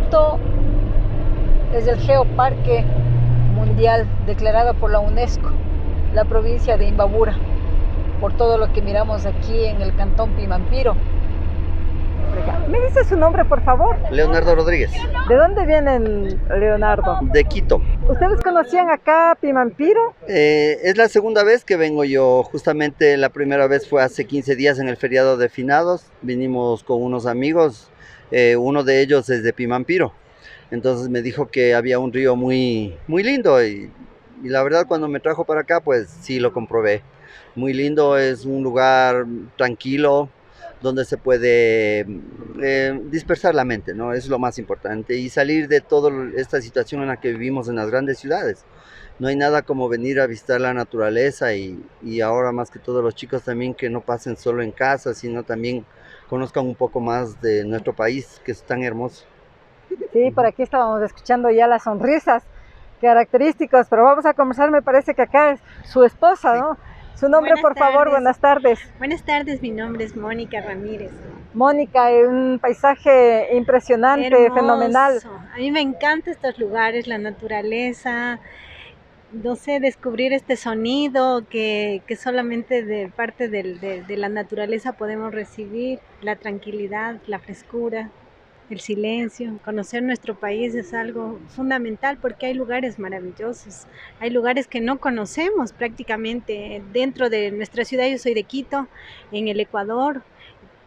Quito es el Geoparque Mundial declarado por la UNESCO, la provincia de Imbabura, por todo lo que miramos aquí en el cantón Pimampiro. ¿Me dice su nombre, por favor? Leonardo Rodríguez, ¿De dónde viene Leonardo? de Quito. ¿Ustedes conocían acá Pimampiro? Es la segunda vez que vengo yo. Justamente la primera vez fue hace 15 días en el feriado de finados. Vinimos con unos amigos, uno de ellos es de Pimampiro. Entonces me dijo que había un río muy, muy lindo y la verdad cuando me trajo para acá pues sí lo comprobé. Muy lindo, es un lugar tranquilo donde se puede dispersar la mente, ¿no? Es lo más importante y salir de toda esta situación en la que vivimos en las grandes ciudades. No hay nada como venir a visitar la naturaleza y ahora más que todo los chicos también que no pasen solo en casa, sino también conozcan un poco más de nuestro país que es tan hermoso. Sí, por aquí estábamos escuchando ya las sonrisas características, pero vamos a conversar, me parece que acá es su esposa, Sí. ¿no? Su nombre, Buenas por favor, tardes. buenas tardes. Buenas tardes, mi nombre es Mónica Ramírez. Mónica, un paisaje impresionante, Hermoso. fenomenal. A mí me encantan estos lugares, la naturaleza, no sé, descubrir este sonido que solamente de parte de la naturaleza podemos recibir, la tranquilidad, la frescura, el silencio. Conocer nuestro país es algo fundamental porque hay lugares maravillosos, hay lugares que no conocemos prácticamente dentro de nuestra ciudad. Yo soy de Quito, en el Ecuador.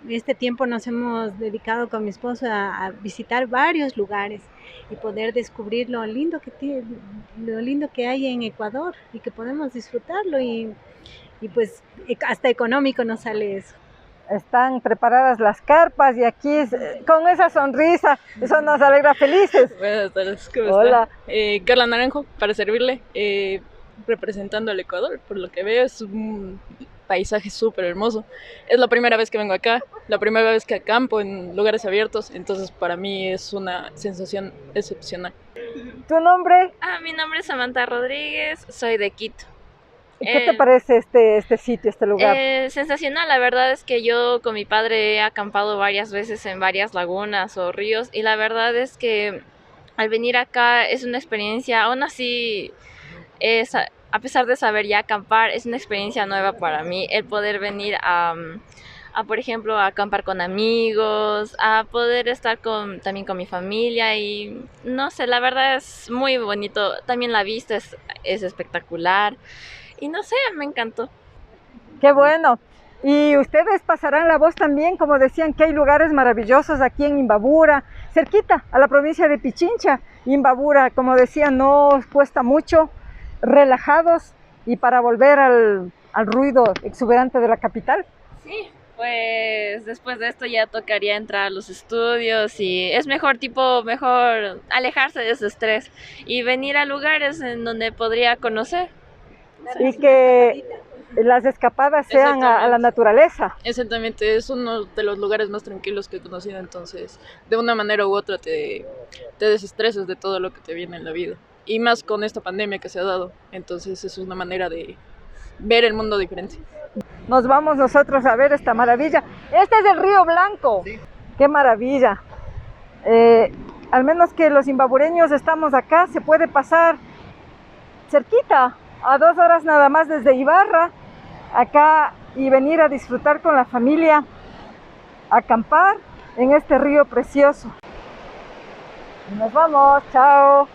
Este tiempo nos hemos dedicado con mi esposo a visitar varios lugares y poder descubrir lo lindo que hay en Ecuador y que podemos disfrutarlo y pues hasta económico nos sale eso. Están preparadas las carpas y aquí con esa sonrisa, eso nos alegra felices. Buenas tardes, ¿cómo Hola. está? Carla Naranjo, para servirle, representando al Ecuador. Por lo que veo es un paisaje súper hermoso. Es la primera vez que vengo acá, la primera vez que acampo en lugares abiertos, entonces para mí es una sensación excepcional. ¿Tu nombre? Mi nombre es Samantha Rodríguez, soy de Quito. ¿Qué te parece este sitio, este lugar? Sensacional, la verdad es que yo con mi padre he acampado varias veces en varias lagunas o ríos y la verdad es que al venir acá es una experiencia, aún así a pesar de saber ya acampar, es una experiencia nueva para mí el poder venir a por ejemplo, a acampar con amigos, a poder estar también con mi familia y no sé, la verdad es muy bonito, también la vista es espectacular. Y no sé, me encantó. ¡Qué bueno! Y ustedes pasarán la voz también, como decían, que hay lugares maravillosos aquí en Imbabura, cerquita a la provincia de Pichincha. Imbabura, como decía, no os cuesta mucho, relajados y para volver al ruido exuberante de la capital. Sí, pues después de esto ya tocaría entrar a los estudios y es mejor alejarse de ese estrés y venir a lugares en donde podría conocer. Y que las escapadas sean a la naturaleza. Exactamente, es uno de los lugares más tranquilos que he conocido, entonces de una manera u otra te desestresas de todo lo que te viene en la vida. Y más con esta pandemia que se ha dado, entonces es una manera de ver el mundo diferente. Nos vamos nosotros a ver esta maravilla. Este es el Río Blanco. Sí. ¡Qué maravilla! Al menos que los imbabureños estamos acá, se puede pasar cerquita, a 2 horas nada más desde Ibarra, acá y venir a disfrutar con la familia, acampar en este río precioso. Nos vamos, chao.